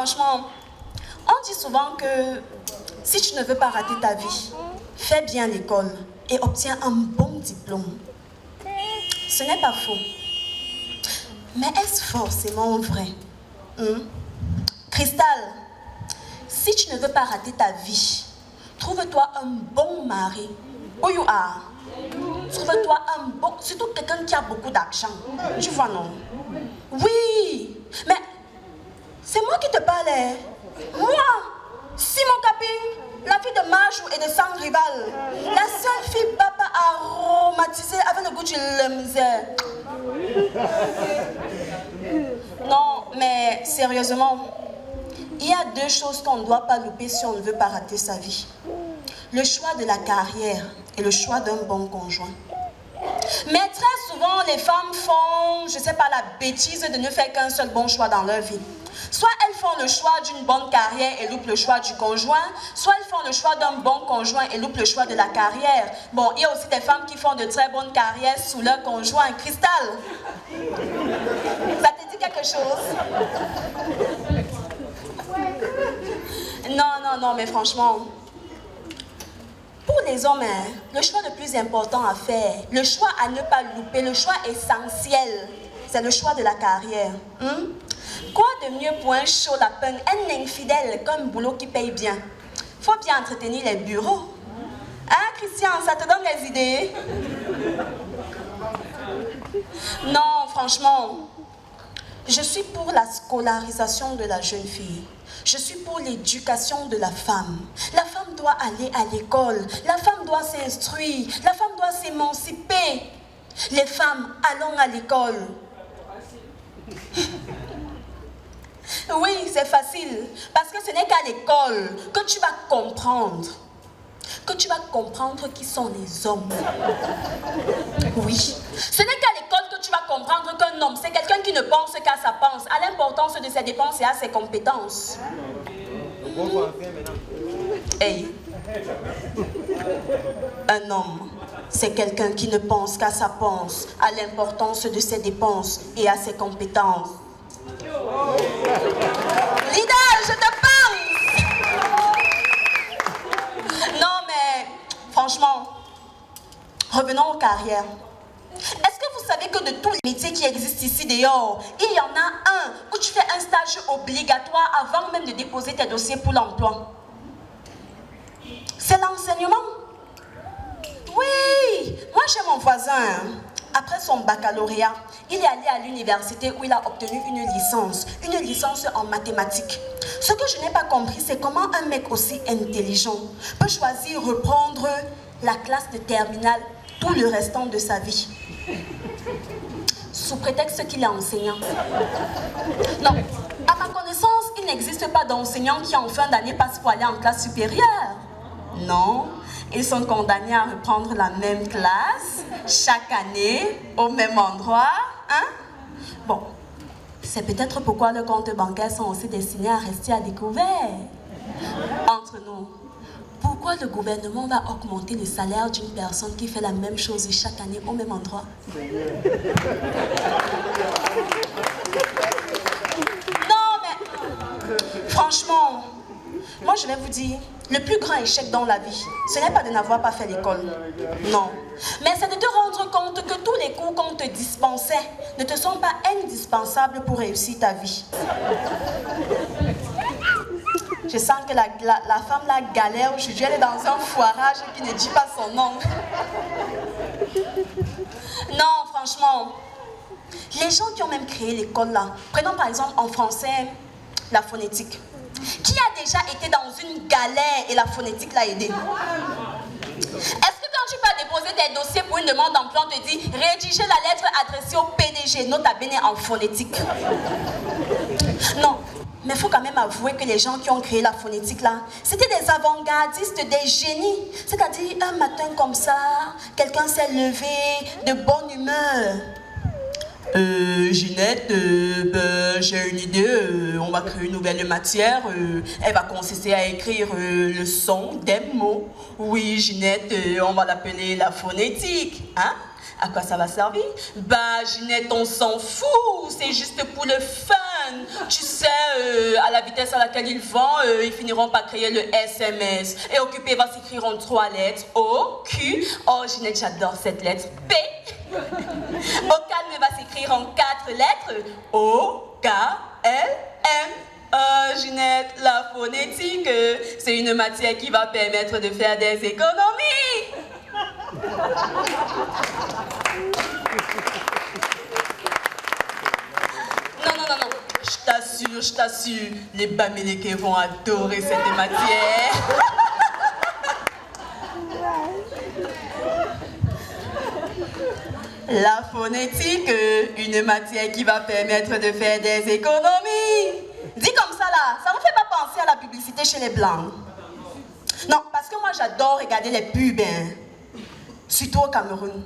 franchement, on dit souvent que si tu ne veux pas rater ta vie, fais bien l'école et obtiens un bon diplôme. Ce n'est pas faux. Mais est-ce forcément vrai? Cristal, si tu ne veux pas rater ta vie, trouve-toi un bon mari. Who you are? Trouve-toi un bon... Surtout quelqu'un qui a beaucoup d'argent. Tu vois, non? Oui, mais c'est moi qui te parlais. Moi, Simon Capine, la fille de Majou et de Sang Rival, la seule fille papa aromatisée avec le goût du lemzé. Non, mais sérieusement, il y a deux choses qu'on ne doit pas louper si on ne veut pas rater sa vie. Le choix de la carrière et le choix d'un bon conjoint. Mais très souvent, les femmes font, je ne sais pas, la bêtise de ne faire qu'un seul bon choix dans leur vie. Soit elles font le choix d'une bonne carrière et loupent le choix du conjoint, soit elles font le choix d'un bon conjoint et loupent le choix de la carrière. Bon, il y a aussi des femmes qui font de très bonnes carrières sous leur conjoint. Cristal, ça te dit quelque chose? Non, mais franchement, pour les hommes, le choix le plus important à faire, le choix à ne pas louper, le choix essentiel, c'est le choix de la carrière. Quoi de mieux pour un chaud lapin, un infidèle, qu'un boulot qui paye bien? Faut bien entretenir les bureaux. Hein, Christian, ça te donne les idées? Non, franchement, je suis pour la scolarisation de la jeune fille. Je suis pour l'éducation de la femme. La femme doit aller à l'école. La femme doit s'instruire. La femme doit s'émanciper. Les femmes, allons à l'école. Oui, c'est facile. Parce que ce n'est qu'à l'école que tu vas comprendre. Que tu vas comprendre qui sont les hommes. Oui. Ce n'est qu'à l'école que tu vas comprendre qu'un homme, c'est quelqu'un qui ne pense qu'à sa pensée, à l'importance de ses dépenses et à ses compétences. Hey. Un homme, c'est quelqu'un qui ne pense qu'à sa pensée, à l'importance de ses dépenses et à ses compétences. Leader, je te pense! Non, mais franchement, revenons aux carrières. Est-ce que vous savez que de tous les métiers qui existent ici dehors, il y en a un où tu fais un stage obligatoire avant même de déposer tes dossiers pour l'emploi? C'est l'enseignement. Oui, moi j'ai mon voisin. Après son baccalauréat, il est allé à l'université où il a obtenu une licence en mathématiques. Ce que je n'ai pas compris, c'est comment un mec aussi intelligent peut choisir reprendre la classe de terminale tout le restant de sa vie. Sous prétexte qu'il est enseignant. Non, à ma connaissance, il n'existe pas d'enseignant qui en fin d'année passe pour aller en classe supérieure. Non, ils sont condamnés à reprendre la même classe chaque année au même endroit. Hein? Bon, c'est peut-être pourquoi leurs comptes bancaires sont aussi destinés à rester à découvert. Entre nous, pourquoi le gouvernement va augmenter le salaire d'une personne qui fait la même chose chaque année au même endroit? Non, mais franchement, moi je vais vous dire, le plus grand échec dans la vie, ce n'est pas de n'avoir pas fait l'école. Non. Mais c'est de te rendre compte que tous les cours qu'on te dispensait ne te sont pas indispensables pour réussir ta vie. Je sens que la femme là galère aujourd'hui, elle est dans un foirage qui ne dit pas son nom. Non, franchement, les gens qui ont même créé l'école là, prenons par exemple en français la phonétique. Qui a déjà été dans une galère et la phonétique l'a aidé? Est-ce que quand tu vas déposer tes dossiers pour une demande d'emploi, on te dit rédiger la lettre adressée au PDG, nota bene en phonétique? Non, mais il faut quand même avouer que les gens qui ont créé la phonétique là, c'était des avant-gardistes, des génies. C'est-à-dire un matin comme ça, quelqu'un s'est levé de bonne humeur. Ginette, j'ai une idée, on va créer une nouvelle matière, elle va consister à écrire le son des mots. Oui, Ginette, on va l'appeler la phonétique. Hein? À quoi ça va servir? Bah, Ginette, on s'en fout, c'est juste pour le fun. Tu sais, à la vitesse à laquelle ils vont, ils finiront par créer le SMS. Et occupé va s'écrire en 3 lettres. O, Q. Oh, Ginette, j'adore cette lettre. P. Au calme va s'écrire en 4 lettres. O, K, L, M. Ginette, la phonétique, c'est une matière qui va permettre de faire des économies. Non. Je t'assure, les Bamileke vont adorer cette matière. La phonétique, une matière qui va permettre de faire des économies. Dis comme ça là, ça ne vous fait pas penser à la publicité chez les Blancs? Non, parce que moi j'adore regarder les pubs, hein. Surtout au Cameroun.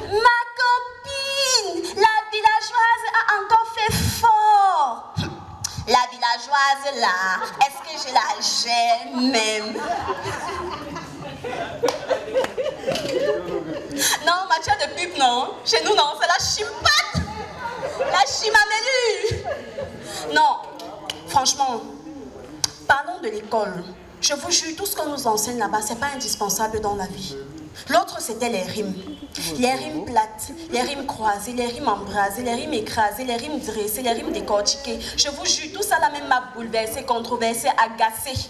Ma copine, la villageoise a encore fait fort. La villageoise là, est-ce que je la gêne même? Non, matière de pub, non. Chez nous, non, c'est la chimpate. La chimamelu. Non, franchement, parlons de l'école. Je vous jure, tout ce qu'on nous enseigne là-bas, c'est pas indispensable dans la vie. L'autre, c'était les rimes. Les rimes plates, les rimes croisées, les rimes embrasées, les rimes écrasées, les rimes dressées, les rimes décortiquées. Je vous jure, tout ça là même m'a bouleversé, controversé, agacé. Est-ce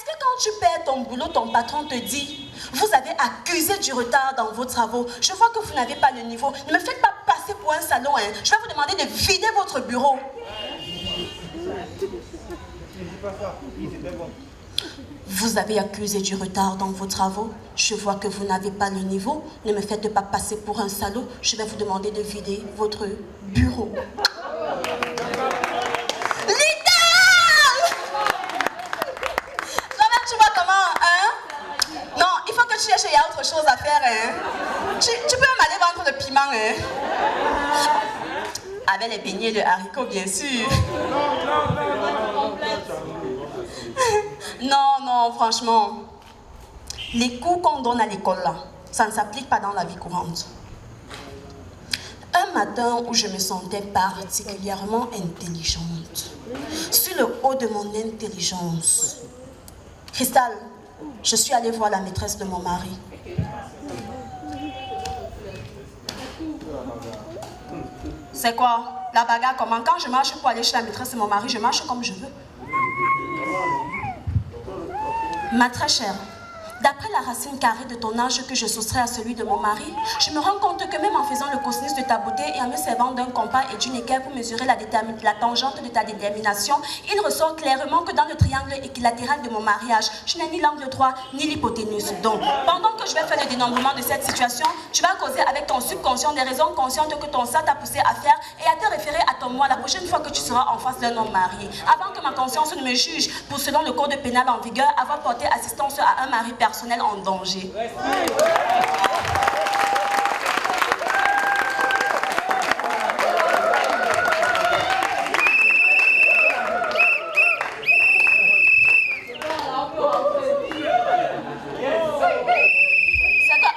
que quand tu perds ton boulot, ton patron te dit « Vous avez accusé du retard dans vos travaux. Je vois que vous n'avez pas le niveau. Ne me faites pas passer pour un salon. Hein. Je vais vous demander de vider votre bureau. » Vous avez accusé du retard dans vos travaux. Je vois que vous n'avez pas le niveau. Ne me faites pas passer pour un salaud. Je vais vous demander de vider votre bureau. Littéral! Toi-même, tu vois comment, hein? Non, il faut que tu cherches, il y a autre chose à faire, hein? Tu peux même aller vendre le piment, hein? Avec les beignets de haricots, bien sûr. Non, franchement. Les cours qu'on donne à l'école, là, ça ne s'applique pas dans la vie courante. Un matin où je me sentais particulièrement intelligente, sur le haut de mon intelligence, Cristal, je suis allée voir la maîtresse de mon mari. C'est quoi? La bagarre comment? Quand je marche pour aller chez la maîtresse de mon mari, je marche comme je veux. Ma très chère, d'après la racine carrée de ton âge que je soustrais à celui de mon mari, je me rends compte que même en faisant le cosinus de ta beauté et en me servant d'un compas et d'une équerre pour mesurer la tangente de ta détermination, il ressort clairement que dans le triangle équilatéral de mon mariage, je n'ai ni l'angle droit ni l'hypoténuse. Donc, pendant que je vais faire le dénombrement de cette situation, tu vas causer avec ton subconscient des raisons conscientes que ton sang t'a poussé à faire et à te référer à ton moi la prochaine fois que tu seras en face d'un homme marié. Avant que ma conscience ne me juge pour, selon le code pénal en vigueur, avoir porté assistance à un mari personnel en danger.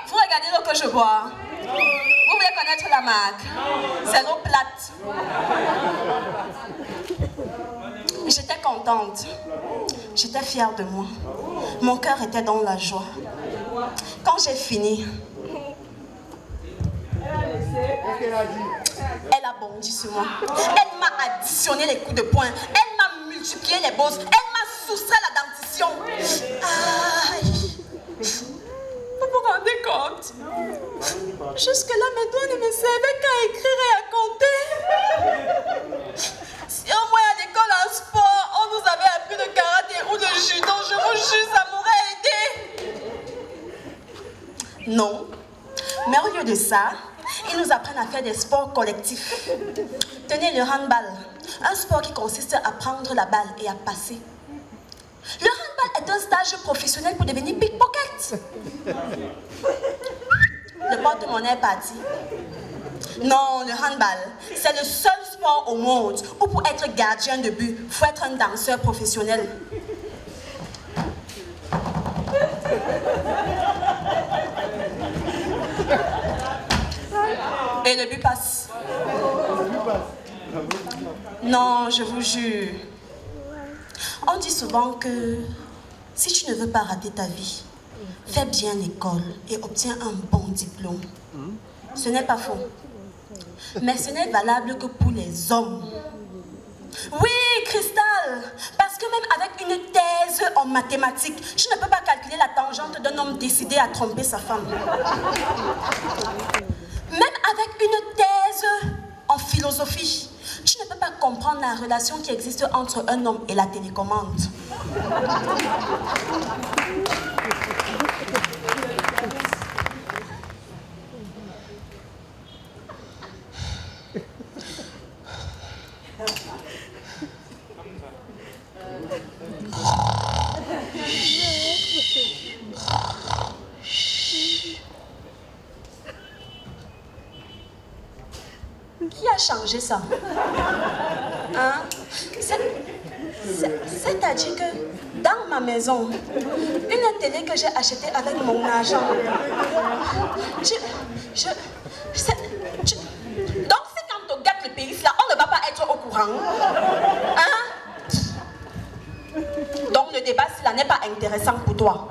Vous regardez l'eau que je bois. Vous voulez connaître la marque? C'est l'eau plate. J'étais contente. J'étais fière de moi. Mon cœur était dans la joie. Quand j'ai fini, elle a bondi sur moi. Elle m'a additionné les coups de poing. Elle m'a multiplié les bosses. Elle m'a soustrait la dentition. Aïe. Vous vous rendez compte? Jusque-là, mes doigts ne me servaient qu'à écrire et à compter. Si au moins à l'école en sport, on nous avait appris le karaté ou le judo, je vous jure, ça m'aurait aidé. Non. Mais au lieu de ça, ils nous apprennent à faire des sports collectifs. Tenez le handball, un sport qui consiste à prendre la balle et à passer. Le handball est un stage professionnel pour devenir pickpocket. Le porte-monnaie est parti. Non, le handball, c'est le seul sport au monde où pour être gardien de but, il faut être un danseur professionnel. Et le but passe. Non, je vous jure. On dit souvent que si tu ne veux pas rater ta vie, fais bien l'école et obtiens un bon diplôme. Ce n'est pas faux. Mais ce n'est valable que pour les hommes. Oui, Cristal, parce que même avec une thèse en mathématiques, tu ne peux pas calculer la tangente d'un homme décidé à tromper sa femme. Même avec une thèse en philosophie, tu ne peux pas comprendre la relation qui existe entre un homme et la télécommande. Qui a changé ça? Hein? C'est-à-dire que dans ma maison, une télé que j'ai achetée avec mon argent, donc c'est quand on gâte le pays, là, on ne va pas être au courant. Hein? Donc le débat, cela n'est pas intéressant pour toi.